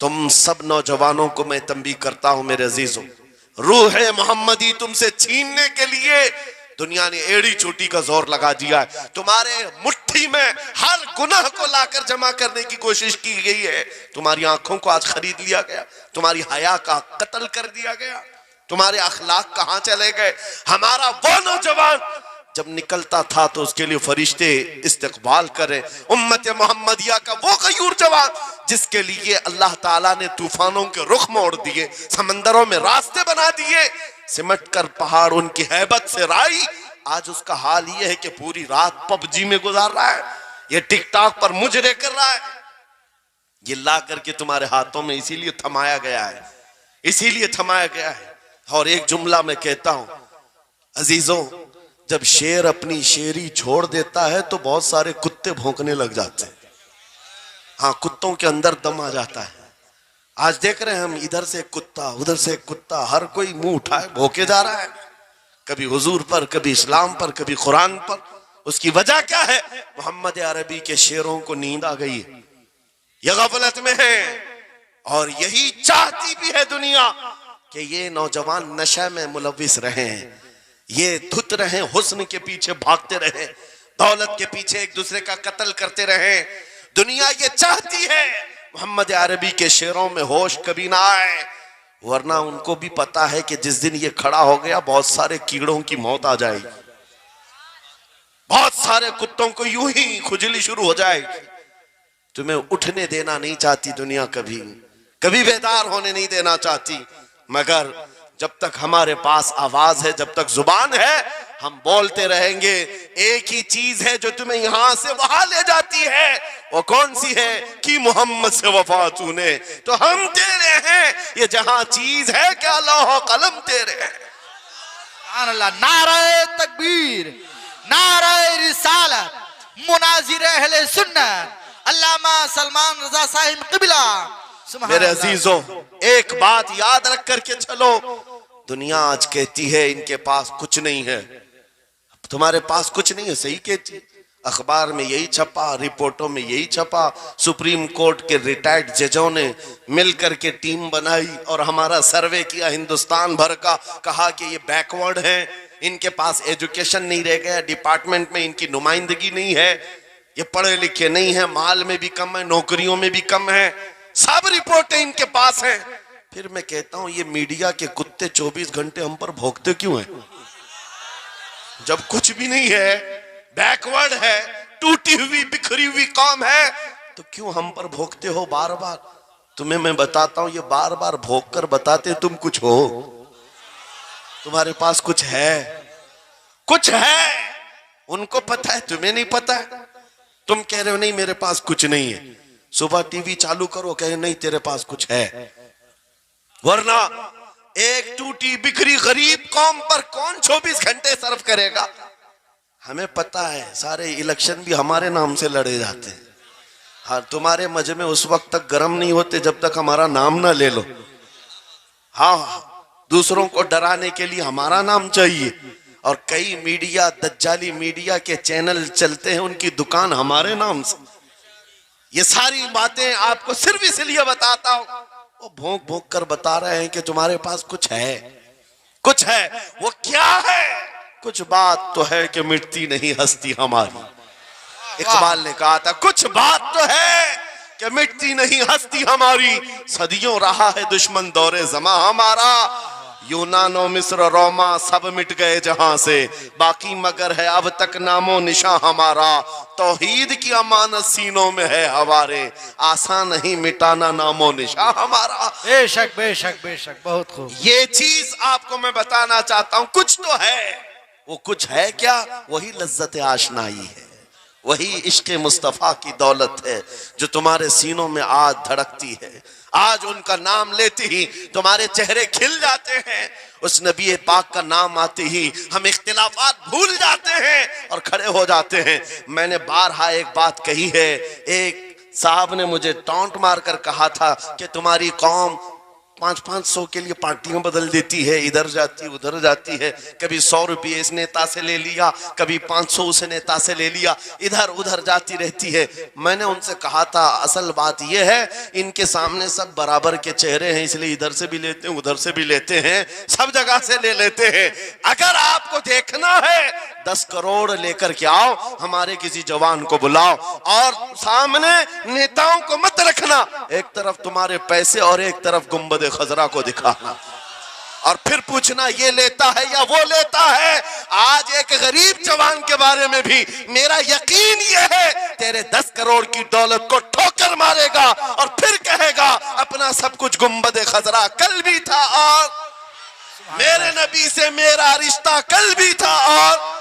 तुम सब नौजवानों को मैं तंबीह करता हूं मेरे अजीजों, रूह मोहम्मदी तुमसे छीनने के लिए दुनिया ने एड़ी चोटी का जोर लगा दिया है। तुम्हारे मुट्ठी में हर गुनाह को लाकर जमा करने की कोशिश की गई है। तुम्हारी आंखों को आज खरीद लिया गया, तुम्हारी हया का कत्ल कर दिया गया, तुम्हारे अखलाक कहां चले गए। हमारा वो नौजवान जब निकलता था तो उसके लिए फरिश्ते इस्तकबाल करे। उम्मत मोहम्मदिया का वो गयूर जवान जिसके लिए अल्लाह ताला ने तूफानों के रुख मोड़ दिए, समंदरों में रास्ते बना दिए, सिमट कर पहाड़ उनकी हैबत से राई। आज उसका हाल ये है कि पूरी रात पबजी में गुजार रहा है, ये टिकटॉक पर मुजरे कर रहा है। ये ला करके तुम्हारे हाथों में इसीलिए थमाया गया है, इसीलिए थमाया गया है। और एक जुमला मैं कहता हूं अजीजों, जब शेर अपनी शेरी छोड़ देता है तो बहुत सारे कुत्ते भौंकने लग जाते हैं। हाँ, कुत्तों के अंदर दम आ जाता है। आज देख रहे हैं हम, इधर से कुत्ता उधर से कुत्ता, हर कोई मुंह उठाए भौंके जा रहा है, कभी हुजूर पर, कभी इस्लाम पर, कभी कुरान पर। उसकी वजह क्या है? मोहम्मद अरबी के शेरों को नींद आ गई है, ये गफलत में है। और यही चाहती भी है दुनिया कि ये नौजवान नशा में मुलविस रहे हैं, ये धुत रहे, हुस्न के पीछे भागते रहे, दौलत के पीछे एक दूसरे का कत्ल करते रहे। दुनिया ये चाहती है मोहम्मद अरबी के शेरों में होश कभी ना आए, वरना उनको भी पता है कि जिस दिन ये खड़ा हो गया बहुत सारे कीड़ों की मौत आ जाएगी, बहुत सारे कुत्तों को यूं ही खुजली शुरू हो जाएगी। तुम्हें उठने देना नहीं चाहती दुनिया, कभी कभी बेदार होने नहीं देना चाहती, मगर जब तक हमारे पास आवाज है, जब तक जुबान है, हम बोलते रहेंगे। एक ही चीज है जो तुम्हें यहां से वहां ले जाती है, वो कौन सी है? कि मोहम्मद से वफा तूने, तो हम तेरे हैं। ये जहां चीज है क्या लौह कलम तेरे हैं। नारे तकबीर, नारे रिसालत, मुनाजिर अहले सुन्नत अल्लामा सलमान रजा साहिब क़िबला। मेरे अजीजों, एक बात याद रख करके चलो, दुनिया आज कहती है इनके पास कुछ नहीं है, तुम्हारे पास कुछ नहीं है, सही कहती। अखबार में यही छपा, रिपोर्टों में यही छपा, सुप्रीम कोर्ट के रिटायर्ड जजों ने मिलकर के टीम बनाई और हमारा सर्वे किया हिंदुस्तान भर का, कहा कि ये बैकवर्ड है, इनके पास एजुकेशन नहीं रह गया, डिपार्टमेंट में इनकी नुमाइंदगी नहीं है, ये पढ़े लिखे नहीं है, माल में भी कम है, नौकरियों में भी कम है, सब रिपोर्टें इनके पास हैं। फिर मैं कहता हूं ये मीडिया के कुत्ते 24 घंटे हम पर भौंकते क्यों हैं? जब कुछ भी नहीं है, बैकवर्ड है, टूटी हुई बिखरी हुई कौम है, तो क्यों हम पर भौंकते हो बार बार? तुम्हें मैं बताता हूं, ये बार बार भौंक कर बताते तुम कुछ हो, तुम्हारे पास कुछ है, कुछ है। उनको पता है, तुम्हें नहीं पता है। तुम कह रहे हो नहीं मेरे पास कुछ नहीं है, सुबह टीवी चालू करो, कहे नहीं तेरे पास कुछ है, वरना एक टूटी बिखरी गरीब कौम पर कौन 24 घंटे सर्व करेगा? हमें पता है, सारे इलेक्शन भी हमारे नाम से लड़े जाते हैं। हाँ, तुम्हारे मजमे उस वक्त तक गर्म नहीं होते जब तक हमारा नाम ना ले लो। हाँ, दूसरों को डराने के लिए हमारा नाम चाहिए, और कई मीडिया, दज्जाली मीडिया के चैनल चलते हैं, उनकी दुकान हमारे नाम से। ये सारी बातें आपको सिर्फ इसलिए बताता हूं, वो भोंक भोंक कर बता रहे हैं कि तुम्हारे पास कुछ है, कुछ है। वो क्या है? कुछ बात तो है कि मिटती नहीं हस्ती हमारी। इकबाल ने कहा था, कुछ बात तो है कि मिटती नहीं हस्ती हमारी, सदियों रहा है दुश्मन दौरे ज़मा हमारा। यूनानो मिस्र रोमा सब मिट गए जहां से, बाकी मगर है अब तक नामो निशा हमारा। तौहीद की अमानत सीनों में है हमारे, आसान नहीं मिटाना नामो निशा हमारा। बेशक बेशक बेशक, बहुत खूब। ये चीज आपको मैं बताना चाहता हूं, कुछ तो है। वो कुछ है क्या? वही लज्जत आशनाई है, वही इश्क मुस्तफा की दौलत है जो तुम्हारे सीनों में आज धड़कती है। आज उनका नाम लेते ही तुम्हारे चेहरे खिल जाते हैं, उस नबी पाक का नाम आते ही हम इख्तिलाफात भूल जाते हैं और खड़े हो जाते हैं। मैंने बारहा एक बात कही है, एक साहब ने मुझे टॉन्ट मारकर कहा था कि तुम्हारी कौम 500 के लिए पार्टियां बदल देती है, इधर जाती उधर जाती है। कभी 100 रुपये इस नेता से ले लिया, कभी 500 उस नेता से ले लिया, इधर उधर जाती रहती है। मैंने उनसे कहा था असल बात यह है इनके सामने सब बराबर के चेहरे हैं, इसलिए इधर से भी लेते हैं उधर से भी लेते हैं, सब जगह से ले लेते हैं। अगर आपको देखना है 10 करोड़ लेकर के आओ, हमारे किसी जवान को बुलाओ और सामने नेताओं को मत रखना, एक तरफ तुम्हारे पैसे और एक तरफ गुंबद खजरा को दिखाना और फिर पूछना ये लेता है या वो लेता है। आज एक गरीब जवान के बारे में भी मेरा यकीन ये है तेरे 10 करोड़ की दौलत को ठोकर मारेगा और फिर कहेगा अपना सब कुछ गुंबद खजरा कल भी था और मेरे नबी से मेरा रिश्ता कल भी था और